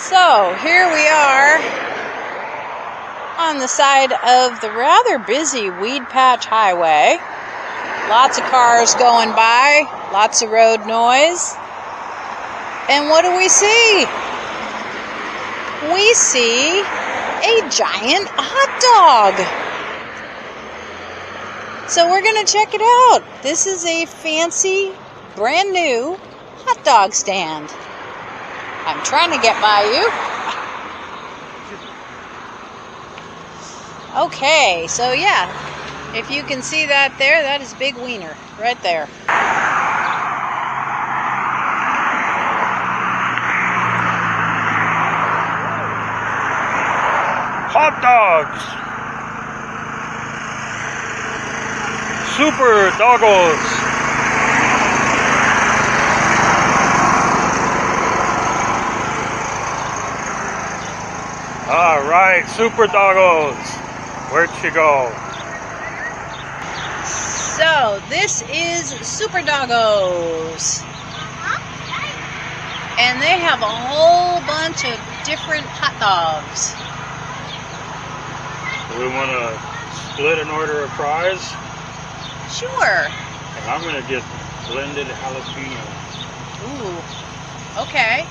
So here we are on the side of the rather busy Weed Patch Highway. Lots of cars going by, lots of road noise. And what do we see? We see a giant hot dog. So we're going to check it out. This is a fancy, brand new hot dog stand. I'm trying to get by you. Okay, so yeah, if you can see that there, that is Big Wiener right there. Hot dogs! Super Dogos! Alright, Super Dogos! Where'd she go? So, this is Super Dogos. And they have a whole bunch of different hot dogs. We want to split an order of fries? Sure. And I'm going to get blended jalapeno. Ooh. Okay.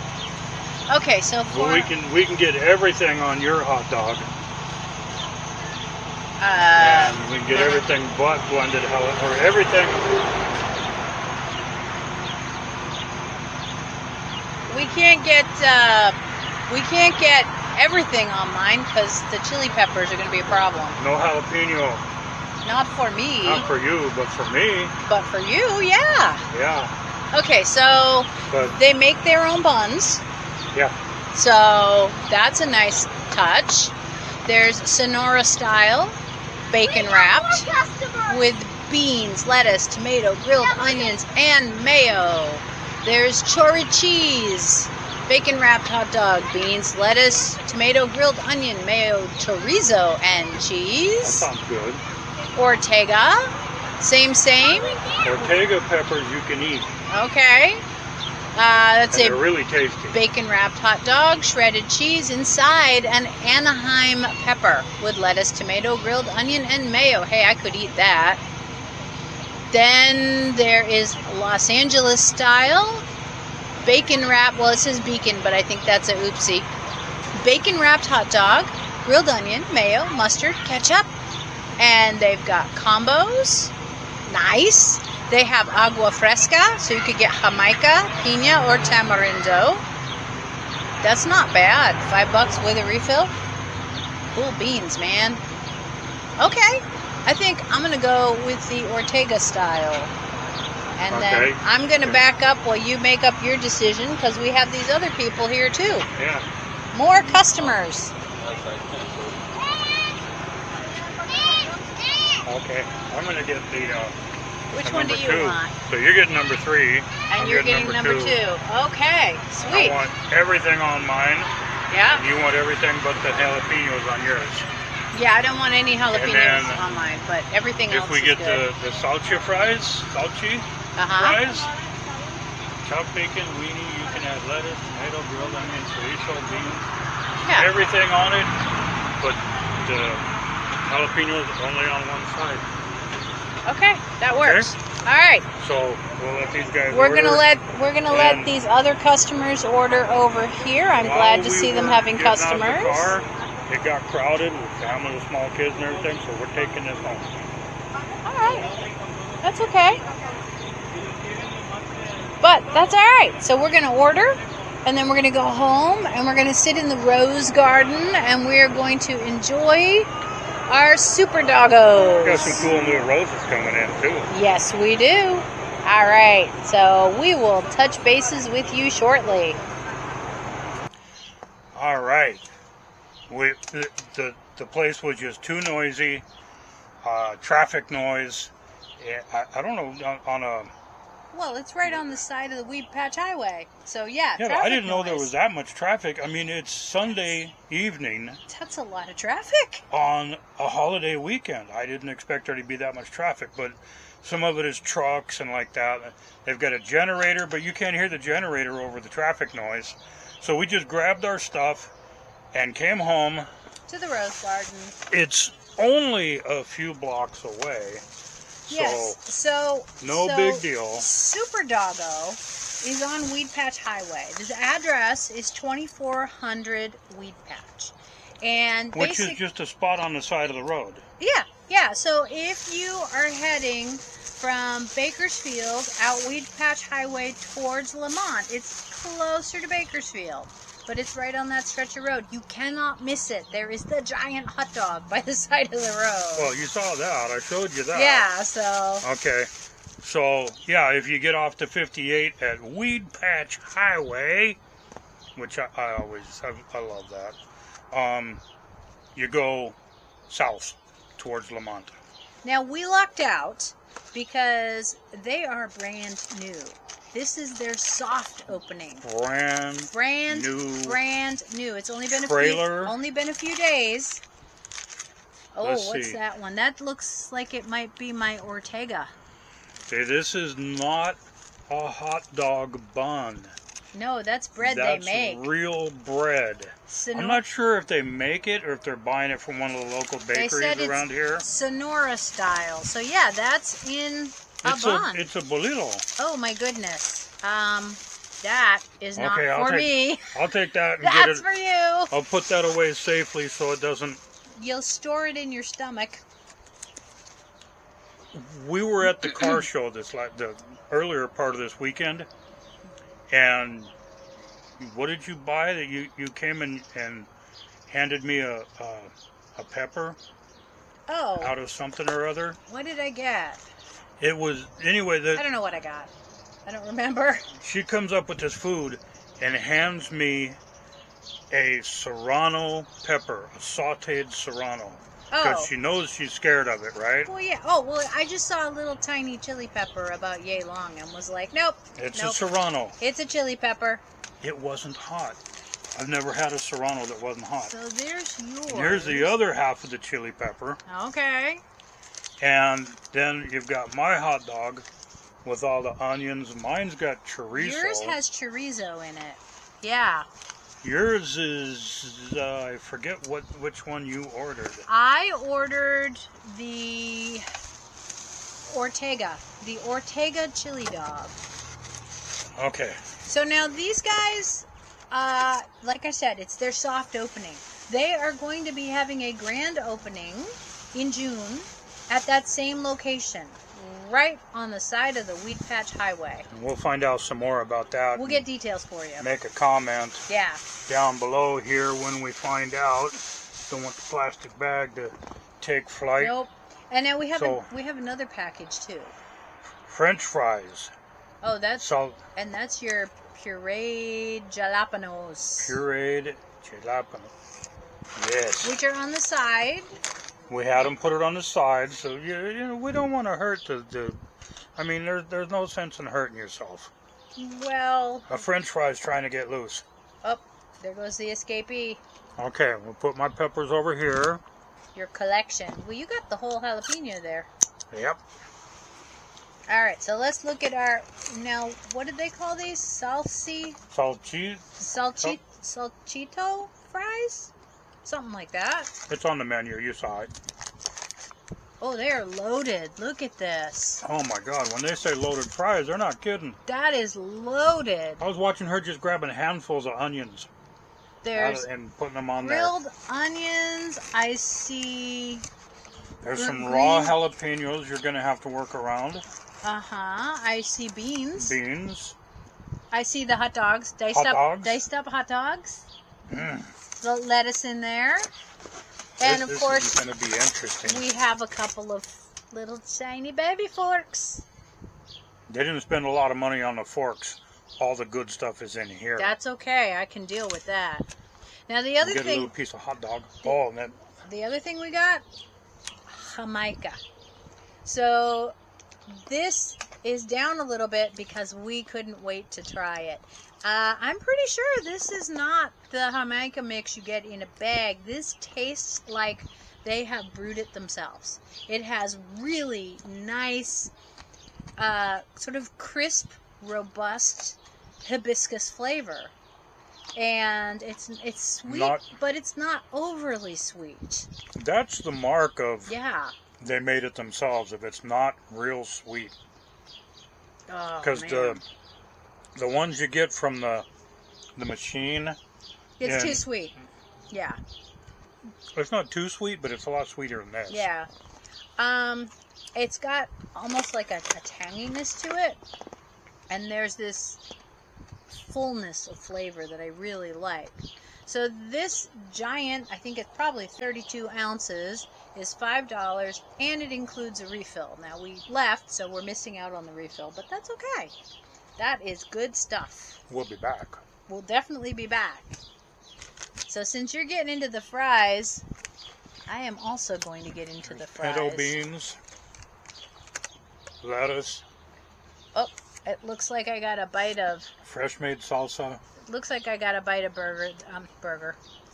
Okay, so for... Well, we can get everything on your hot dog. And we can get everything but blended jalapeno, or everything. We can't get everything on mine because the chili peppers are going to be a problem. No jalapeno. Not for me. Not for you, but for me. But for you, yeah. Yeah. Okay, so they make their own buns. Yeah. So that's a nice touch. There's Sonora style, bacon wrapped with beans, lettuce, tomato, grilled onions, and mayo. There's chori cheese, bacon wrapped hot dog, beans, lettuce, tomato, grilled onion, mayo, chorizo, and cheese. That sounds good. Ortega, same. Ortega peppers you can eat. Okay. That's they're really tasty. Bacon wrapped hot dog, shredded cheese inside an Anaheim pepper with lettuce, tomato, grilled onion, and mayo. Hey, I could eat that. Then there is Los Angeles style bacon wrap. Well, it says beacon, but I think that's a oopsie. Bacon wrapped hot dog, grilled onion, mayo, mustard, ketchup. And they've got combos. Nice. They have agua fresca, so you could get Jamaica, piña, or tamarindo. That's not bad. $5 with a refill. Cool beans, man. Okay. I think I'm going to go with the Ortega style. And then I'm going to back up while you make up your decision, because we have these other people here too. Yeah. More customers. Okay. I'm going to get the... Which one do you want? So you're getting number 3. And you're getting number 2. Okay, sweet. I want everything on mine. Yeah. And you want everything but the jalapenos on yours. Yeah, I don't want any jalapenos on mine, but everything else is good. If we get the salsa fries, fries, chopped bacon, weenie, you can add lettuce, tomato, grilled onion, chorizo, beans. Yeah. Everything on it, but the jalapenos only on one side. Okay, that works. All right. So we'll let these guys. We're gonna let these other customers order over here. I'm glad to see them having customers. It got crowded with families with small kids and everything, so we're taking this home. All right, that's okay. But that's all right. So we're gonna order, and then we're gonna go home, and we're gonna sit in the rose garden, and we're going to enjoy our Super Doggos. We got some cool new roses coming in too. Yes, we do. All right, so we will touch bases with you shortly. All right. The place was just too noisy. Traffic noise. I don't know, Well, it's right on the side of the Weed Patch Highway. So, yeah, Yeah, but I didn't know there was that much traffic. I mean, it's Sunday evening. That's a lot of traffic. On a holiday weekend. I didn't expect there to be that much traffic, but some of it is trucks and like that. They've got a generator, but you can't hear the generator over the traffic noise. So we just grabbed our stuff and came home. To the Rose Garden. It's only a few blocks away. Yes, so big deal. Super Doggo is on Weed Patch Highway. The address is 2400 Weed Patch. And which is just a spot on the side of the road. Yeah. So if you are heading from Bakersfield out Weed Patch Highway towards Lamont, it's closer to Bakersfield. But it's right on that stretch of road. You cannot miss it. There is the giant hot dog by the side of the road. Well, you saw that. I showed you that. Yeah, so... Okay. So, yeah, if you get off to 58 at Weed Patch Highway, which I love that, you go south towards Lamont. Now, we lucked out because they are brand new. This is their soft opening. Brand new. It's only been a few days. Oh, what's that one? That looks like it might be my Ortega. Okay, this is not a hot dog bun. No, that's bread they make. That's real bread. I'm not sure if they make it or if they're buying it from one of the local bakeries around here. Sonora style. So yeah, that's in a bun. It's a bolillo. Oh my goodness. That is not for me. I'll take that and get it. That's for you. I'll put that away safely so it doesn't... You'll store it in your stomach. We were at the car show the earlier part of this weekend, and what did you buy that you came and handed me a pepper? Oh. Out of something or other? What did I get? It was, anyway, I don't know what I got. I don't remember. She comes up with this food and hands me a serrano pepper, a sauteed serrano. Because she knows she's scared of it, right? Well, yeah. Oh, well, I just saw a little tiny chili pepper about yay long and was like, nope. It's a serrano. It's a chili pepper. It wasn't hot. I've never had a serrano that wasn't hot. So there's yours. Here's the other half of the chili pepper. Okay. And then you've got my hot dog with all the onions. Mine's got chorizo. Yours has chorizo in it. Yeah. Yours is, I forget which one you ordered. I ordered the Ortega chili dog. Okay. So now these guys, like I said, it's their soft opening. They are going to be having a grand opening in June at that same location, right on the side of the Weed Patch Highway. And we'll find out some more about that. We'll get details for you. Make a comment down below here when we find out. Don't want the plastic bag to take flight. Nope. And now we have another package too. French fries. Oh, that's your pureed jalapenos. Pureed jalapenos. Yes. Which are on the side. We had them put it on the side, so we don't want to hurt the. I mean, there's no sense in hurting yourself. Well. A French fry's trying to get loose. Oh, there goes the escapee. Okay, we'll put my peppers over here. Your collection. Well, you got the whole jalapeno there. Yep. All right, so let's look at our. Now, what did they call these? Salchito fries? Something like that. It's on the menu. You saw it. Oh, they are loaded. Look at this. Oh, my God. When they say loaded fries, they're not kidding. That is loaded. I was watching her just grabbing handfuls of onions. And putting them on grilled onions. I see. There's some raw jalapenos you're going to have to work around. Uh-huh. I see beans. Beans. I see the hot dogs. Diced up hot dogs. Mm. The lettuce in there. And of course, this is going to be interesting. We have a couple of little tiny baby forks. They didn't spend a lot of money on the forks. All the good stuff is in here. That's okay. I can deal with that. Now the other thing. Get a little piece of hot dog. The other thing we got, Jamaica. So this is down a little bit because we couldn't wait to try it. I'm pretty sure this is not the Jamaica mix you get in a bag. This tastes like they have brewed it themselves. It has really nice, sort of crisp, robust hibiscus flavor. And it's sweet, but it's not overly sweet. That's the mark of Yeah. they made it themselves, if it's not real sweet. Because the ones you get from the machine, it's too sweet. Yeah. It's not too sweet, but it's a lot sweeter than this. Yeah. It's got almost like a tanginess to it, and there's this fullness of flavor that I really like. So this giant, I think it's probably 32 ounces, is $5, and it includes a refill. Now we left, so we're missing out on the refill, but that's okay. That is good stuff. We'll be back. We'll definitely be back. So since you're getting into the fries, I am also going to get into the fries. Pinto beans, lettuce. Oh, it looks like I got a bite of... Fresh made salsa. Looks like I got a bite of burger. It's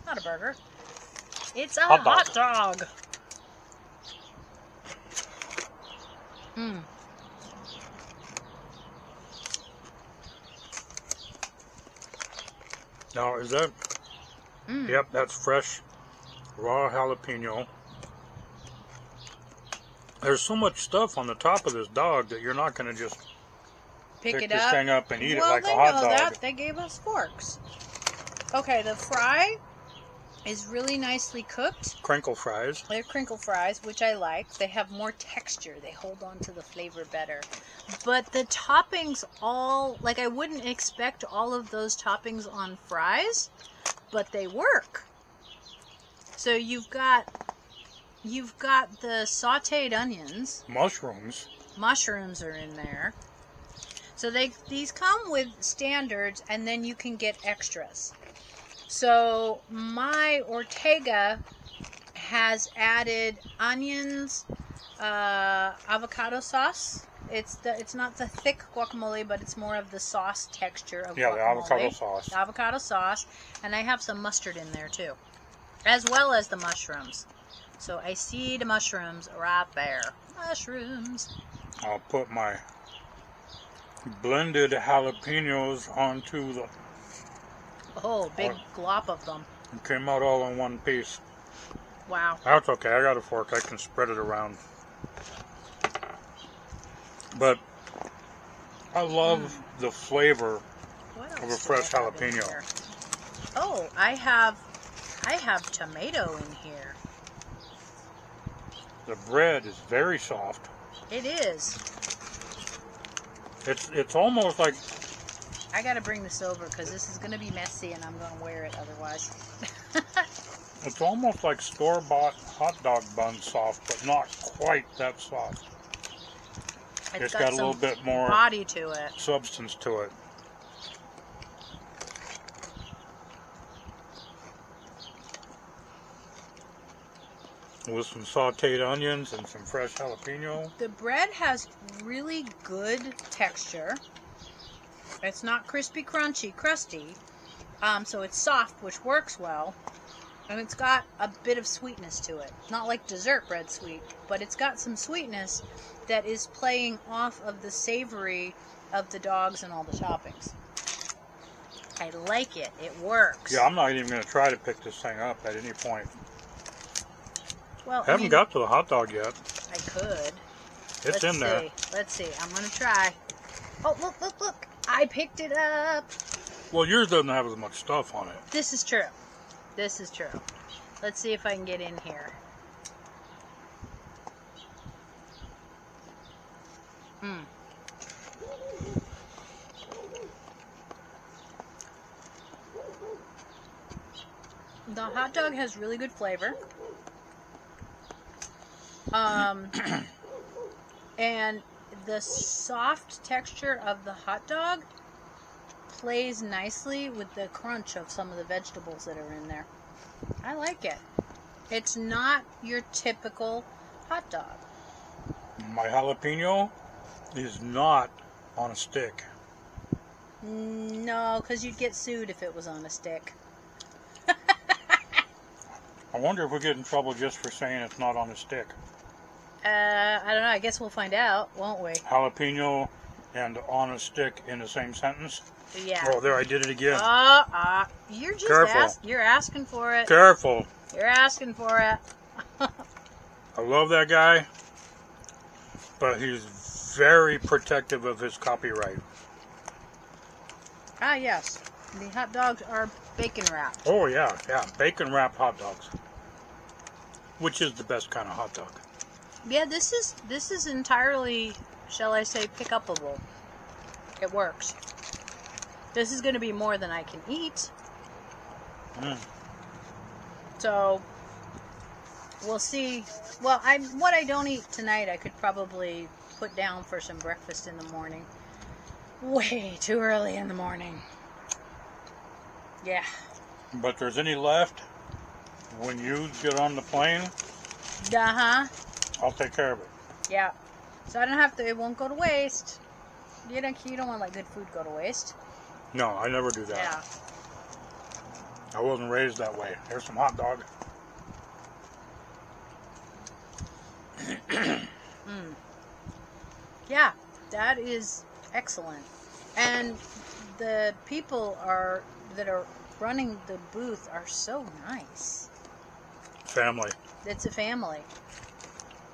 not a burger. It's a hot dog. Now, is that... Yep, that's fresh, raw jalapeno. There's so much stuff on the top of this dog that you're not going to just pick this thing up and eat it like a hot dog. Well, they gave us forks. Okay, the fry is really nicely cooked. Crinkle fries. They're crinkle fries, which I like. They have more texture. They hold on to the flavor better. But the toppings all, like I wouldn't expect all of those toppings on fries, but they work. So you've got the sautéed onions. Mushrooms are in there. So these come with standards, and then you can get extras. So my Ortega has added onions, avocado sauce. It's not the thick guacamole, but it's more of the sauce texture of guacamole. Yeah, the avocado sauce. The avocado sauce, and I have some mustard in there too, as well as the mushrooms. So I see the mushrooms right there. Mushrooms. I'll put my blended jalapenos onto the... Oh, big glop of them. It came out all in one piece. Wow. That's okay. I got a fork. I can spread it around. But I love the flavor of a fresh jalapeno. Oh, I have tomato in here. The bread is very soft. It is. It's almost like... I gotta bring this over because this is gonna be messy and I'm gonna wear it otherwise. It's almost like store-bought hot dog bun soft, but not quite that soft. It's got a little bit more body to it. Substance to it. With some sauteed onions and some fresh jalapeno. The bread has really good texture. It's not crispy, crunchy, crusty. So it's soft, which works well. And it's got a bit of sweetness to it. Not like dessert bread sweet, but it's got some sweetness that is playing off of the savory of the dogs and all the toppings. I like it. It works. Yeah, I'm not even going to try to pick this thing up at any point. Well, I haven't got to the hot dog yet. I could. It's in there. Let's see. I'm going to try. Oh, look. I picked it up. Well, yours doesn't have as much stuff on it. This is true. Let's see if I can get in here. The hot dog has really good flavor. And the soft texture of the hot dog plays nicely with the crunch of some of the vegetables that are in there. I like it. It's not your typical hot dog. My jalapeno is not on a stick. No, because you'd get sued if it was on a stick. I wonder if we'll get in trouble just for saying it's not on a stick. I don't know. I guess we'll find out, won't we? Jalapeno and on a stick in the same sentence. Yeah. Oh, there, I did it again. You're just Careful. You're asking for it. Careful. You're asking for it. I love that guy, but he's very protective of his copyright. Ah, yes. The hot dogs are bacon wrapped. Oh, yeah. Bacon wrapped hot dogs. Which is the best kind of hot dog? Yeah, this is entirely, shall I say, pick-upable. It works. This is going to be more than I can eat. So, we'll see. Well, what I don't eat tonight, I could probably put down for some breakfast in the morning. Way too early in the morning. Yeah. But if there's any left, when you get on the plane, Uh-huh. I'll take care of it. Yeah. So I don't have to, it won't go to waste. You don't want to let good food go to waste. No, I never do that. Yeah. I wasn't raised that way. Here's some hot dog. Yeah, that is excellent. And the people that are running the booth are so nice. Family. It's a family.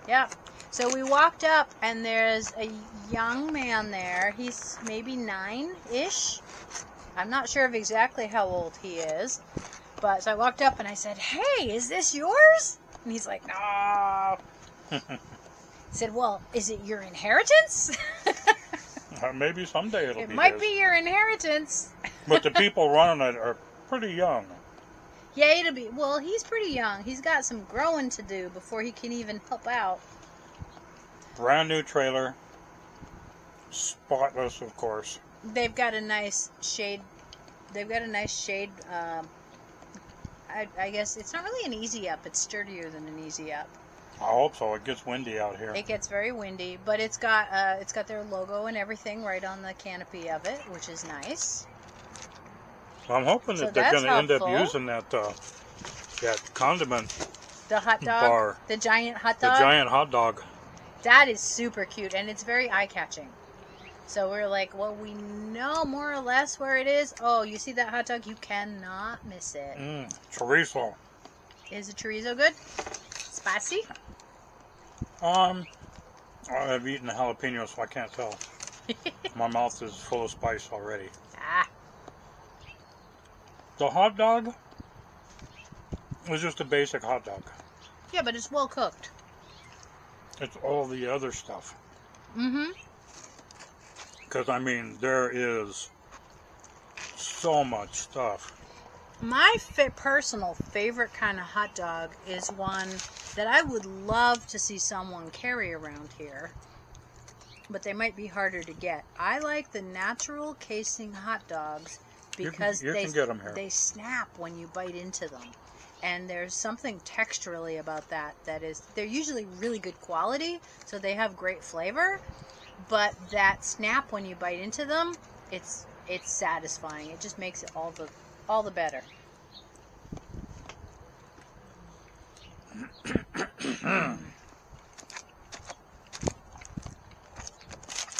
Yeah. So we walked up and there's a young man there. He's maybe 9-ish. I'm not sure of exactly how old he is. But so I walked up and I said, "Hey, is this yours?" And he's like, "No." I said, "Well, is it your inheritance?" Maybe someday it'll be It might his. be your inheritance. But the people running it are pretty young. Yeah, it'll be. Well, he's pretty young. He's got some growing to do before he can even help out. Brand new trailer. Spotless, of course. They've got a nice shade. They've got a nice shade. I guess it's not really an easy up. It's sturdier than an easy up. I hope so. It gets windy out here. It gets very windy, but it's got their logo and everything right on the canopy of it, which is nice. I'm hoping So that they're going to end up helpful. using that condiment The hot dog, bar. the giant hot The dog. giant hot dog. That is super cute, and it's very eye-catching. So we're like, well, we know more or less where it is. Oh, you see that hot dog? You cannot miss it. Chorizo. Is the chorizo good? Spicy? I've eaten the jalapeno, so I can't tell. My mouth is full of spice already. Ah, The hot dog was just a basic hot dog. yeah, but it's well cooked. It's all the other stuff. Mm-hmm. Because, I mean, there is so much stuff. My personal favorite kind of hot dog is one that I would love to see someone carry around here, but they might be harder to get. I like the natural casing hot dogs because you can get 'em here. they snap when you bite into them. And there's something texturally about that is, they're usually really good quality, so they have great flavor, but that snap when you bite into them, it's satisfying. It just makes it all the better.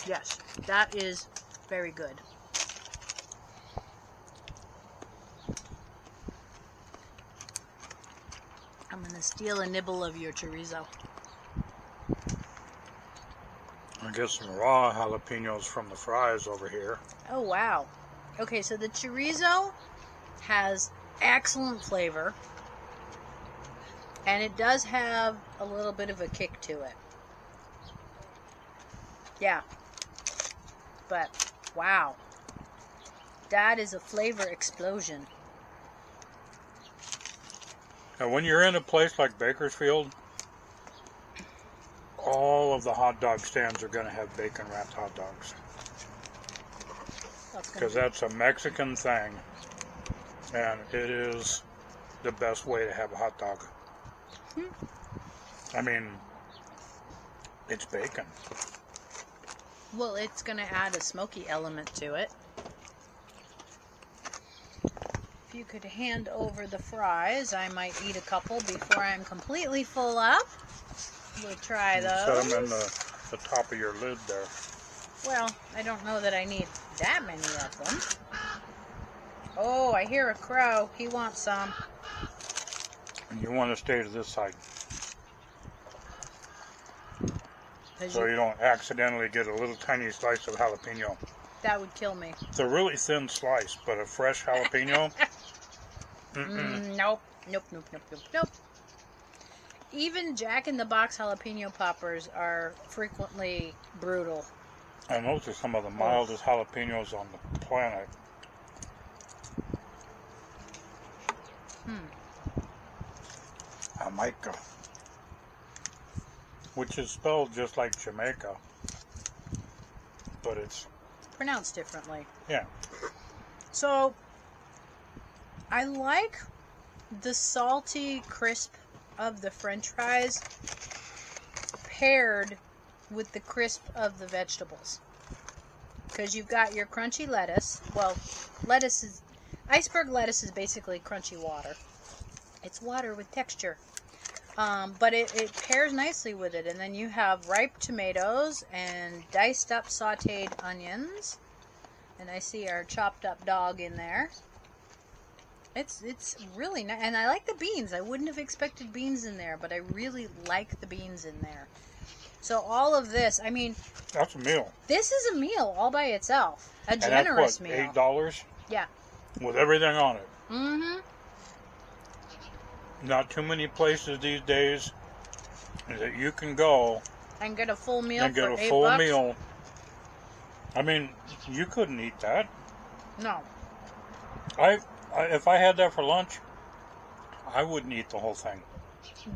Yes, that is very good. I'm going to steal a nibble of your chorizo. I get some raw jalapenos from the fries over here. Oh, wow. Okay, so the chorizo has excellent flavor, and it does have a little bit of a kick to it. Yeah. But, wow. That is a flavor explosion. And when you're in a place like Bakersfield, all of the hot dog stands are going to have bacon wrapped hot dogs. Because that's a Mexican thing. And it is the best way to have a hot dog. I mean, it's bacon. Well, it's going to add a smoky element to it. If you could hand over the fries, I might eat a couple before I'm completely full up. We'll try those. Set them in the top of your lid there. Well, I don't know that I need that many of them. Oh, I hear a crow. He wants some. And you want to stay to this side. So you don't accidentally get a little tiny slice of jalapeno. That would kill me. It's a really thin slice, but a fresh jalapeno. Nope. Nope. Even Jack in the Box jalapeno poppers are frequently brutal. And those are some of the mildest jalapenos on the planet. Jamaica. Which is spelled just like Jamaica. But it's pronounced differently. Yeah. So, I like the salty crisp of the French fries paired with the crisp of the vegetables. Because you've got your crunchy lettuce. Well, iceberg lettuce is basically crunchy water. It's water with texture. But it pairs nicely with it. And then you have ripe tomatoes and diced up sauteed onions. And I see our chopped up dog in there. It's really nice. And I like the beans. I wouldn't have expected beans in there, but I really like the beans in there. So all of this, I mean... That's a meal. This is a meal all by itself. A generous meal. And that's what, $8? Yeah. With everything on it. Mm-hmm. Not too many places these days that you can go and get a full meal and get for a full $8. meal. I mean, you couldn't eat that. No. If I had that for lunch, I wouldn't eat the whole thing.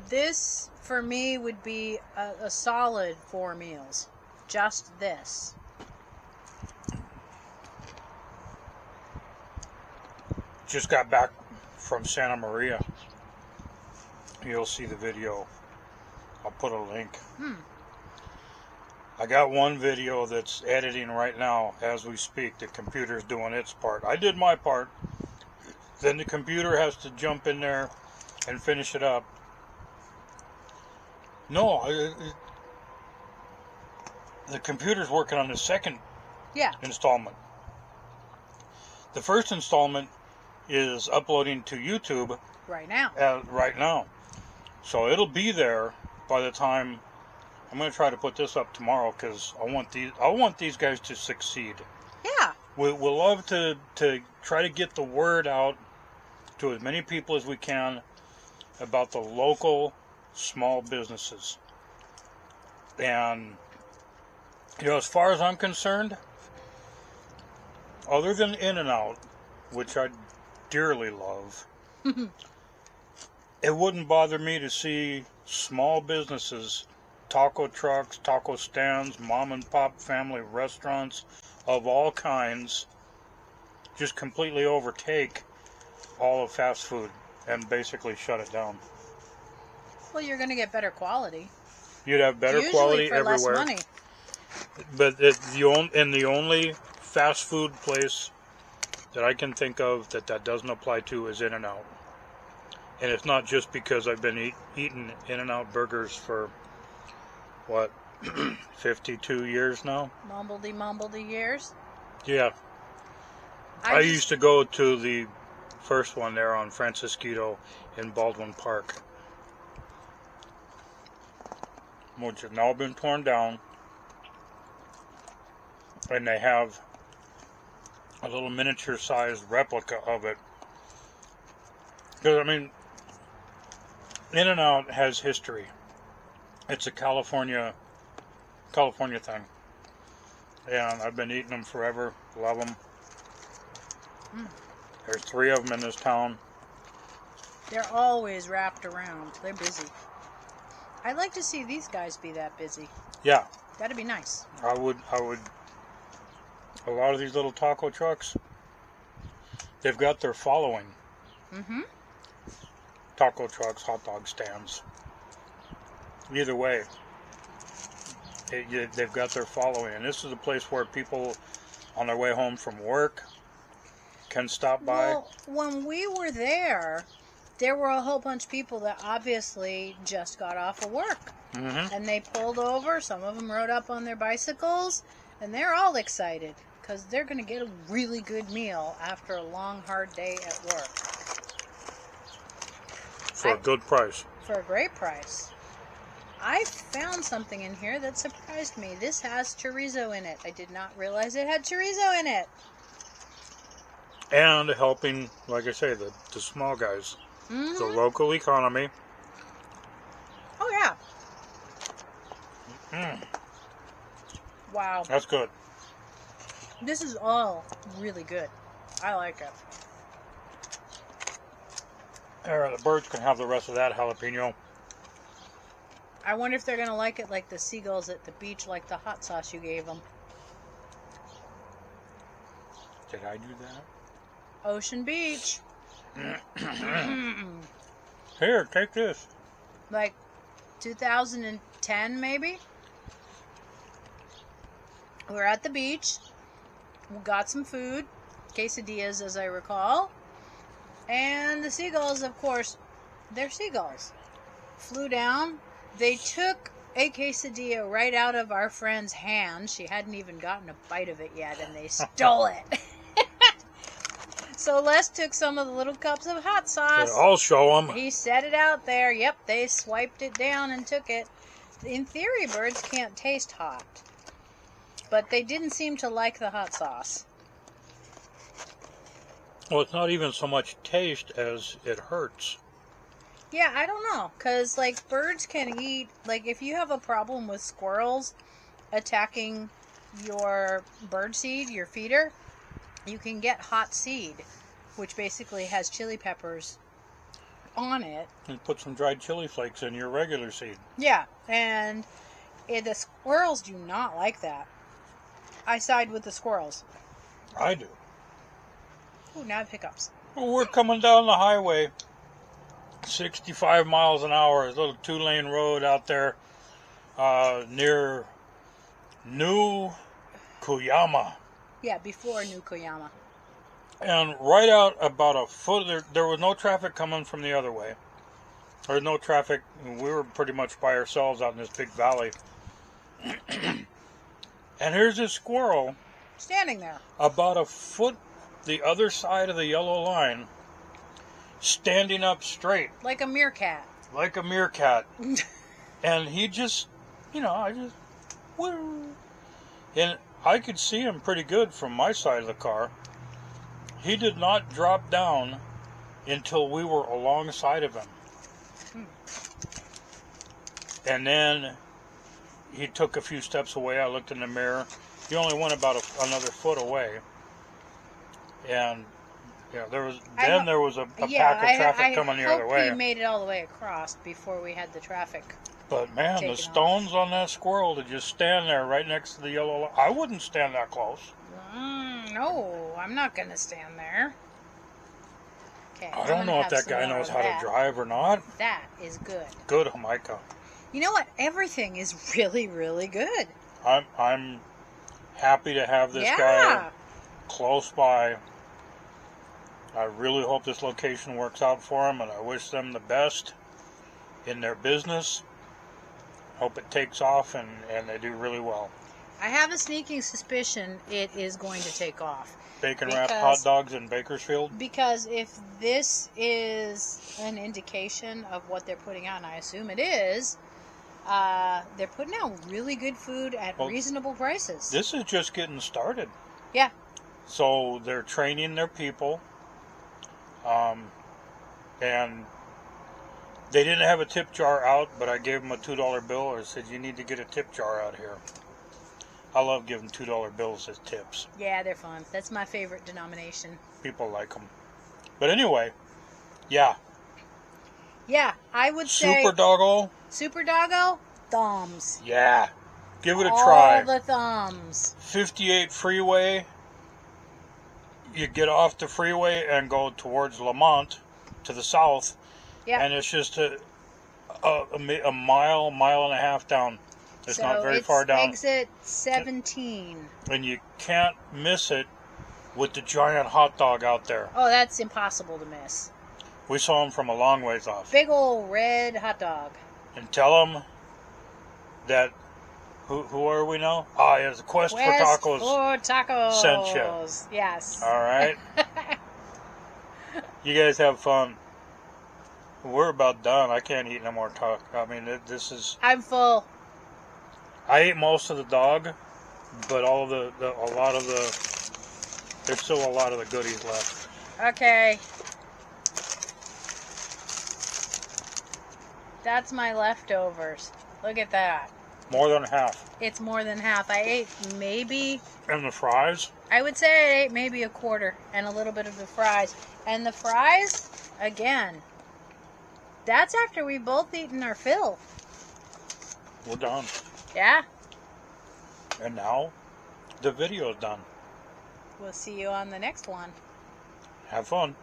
This, for me, would be a solid 4 meals. Just this. Just got back from Santa Maria. You'll see the video. I'll put a link. I got one video that's editing right now as we speak. The computer's doing its part. I did my part. Then the computer has to jump in there and finish it up. No, the computer's working on the second installment. The first installment is uploading to YouTube right now. Right now. So it'll be there by the time I'm going to try to put this up tomorrow because I want these guys to succeed. Yeah. We'll love to try to get the word out to as many people as we can about the local small businesses. And as far as I'm concerned, other than In-N-Out, which I dearly love, it wouldn't bother me to see small businesses, taco trucks, taco stands, mom and pop family restaurants of all kinds just completely overtake all of fast food and basically shut it down. Well, you're going to get better quality. You'd have better quality everywhere. Less money. But the only fast food place that I can think of that doesn't apply to is In-N-Out. And it's not just because I've been eating In-N-Out burgers for, 52 years now? Mumbledy years? Yeah. I used to go to the first one there on Francisquito in Baldwin Park, which has now been torn down. And they have a little miniature-sized replica of it. Because, I mean, In-N-Out has history. It's a California thing. And I've been eating them forever. Love them. There's 3 of them in this town. They're always wrapped around. They're busy. I'd like to see these guys be that busy. Yeah. That'd be nice. I would. A lot of these little taco trucks, they've got their following. Mm-hmm. Taco trucks, hot dog stands. Either way, they've got their following. And this is a place where people on their way home from work can stop by. Well, when we were there were a whole bunch of people that obviously just got off of work. Mm-hmm. And they pulled over. Some of them rode up on their bicycles. And they're all excited because they're going to get a really good meal after a long, hard day at work. For a good price. For a great price. I found something in here that surprised me. This has chorizo in it. I did not realize it had chorizo in it. And helping, like I say, the small guys. Mm-hmm. The local economy. Oh, yeah. Mm. Wow. That's good. This is all really good. I like it. There, the birds can have the rest of that jalapeno. I wonder if they're going to like it like the seagulls at the beach, like the hot sauce you gave them. Did I do that? Ocean Beach. Here, take this. Like 2010, maybe? We're at the beach. We got some food. Quesadillas, as I recall. And the seagulls, of course, they're seagulls. Flew down. They took a quesadilla right out of our friend's hand. She hadn't even gotten a bite of it yet, and they stole it. So Les took some of the little cups of hot sauce. I'll show them. He set it out there. Yep, they swiped it down and took it. In theory, birds can't taste hot. But they didn't seem to like the hot sauce. Well, it's not even so much taste as it hurts. Yeah, I don't know. Because, like, birds can eat... Like, if you have a problem with squirrels attacking your bird seed, your feeder, you can get hot seed, which basically has chili peppers on it. And put some dried chili flakes in your regular seed. Yeah, and the squirrels do not like that. I side with the squirrels. I do. Ooh, now I have hiccups. Well, we're coming down the highway, 65 miles an hour. There's a little 2-lane road out there near New Kuyama. Yeah, before New Koyama. And right out about a foot, there was no traffic coming from the other way. There was no traffic. We were pretty much by ourselves out in this big valley. And here's this squirrel. Standing there. About a foot the other side of the yellow line, standing up straight. Like a meerkat. Like a meerkat. And he just, woo. And I could see him pretty good from my side of the car. He did not drop down until we were alongside of him. And then he took a few steps away. I looked in the mirror. He only went about another foot away. And there was a pack of traffic coming the other way. I hope he made it all the way across before we had the traffic. But man, the stones on that squirrel to just stand there right next to the yellow line. I wouldn't stand that close. No, I'm not going to stand there. Okay, I don't know if that guy knows how to drive or not. That is good. Good, Jamaica. You know what? Everything is really, really good. I'm happy to have this guy close by. I really hope this location works out for them, and I wish them the best in their business. Hope it takes off and they do really well. I have a sneaking suspicion it is going to take off. Bacon wrapped hot dogs in Bakersfield? Because if this is an indication of what they're putting out, and I assume it is, they're putting out really good food at reasonable prices. This is just getting started. Yeah. So they're training their people. And they didn't have a tip jar out, but I gave them a $2 bill. I said, you need to get a tip jar out here. I love giving $2 bills as tips. Yeah, they're fun. That's my favorite denomination. People like them. But anyway, yeah. Yeah, I would say... Super Doggo? Thumbs. Yeah. Give it a try. All the thumbs. 58 freeway. You get off the freeway and go towards Lamont to the south. Yeah. And it's just a mile and a half down. It's not very far down. Exit 17. And you can't miss it with the giant hot dog out there. Oh, that's impossible to miss. We saw them from a long ways off. Big old red hot dog. And tell them that, who are we now? It's Quest for Tacos. For Tacos. Sent you. Yes. All right. You guys have fun. We're about done. I can't eat no more taco. I mean, this is... I'm full. I ate most of the dog, but there's still a lot of the goodies left. Okay. That's my leftovers. Look at that. More than half. It's more than half. I ate maybe... And the fries? I would say I ate maybe a quarter and a little bit of the fries. And the fries, again, that's after we both eaten our fill. We're done. Yeah. And now, the video's done. We'll see you on the next one. Have fun.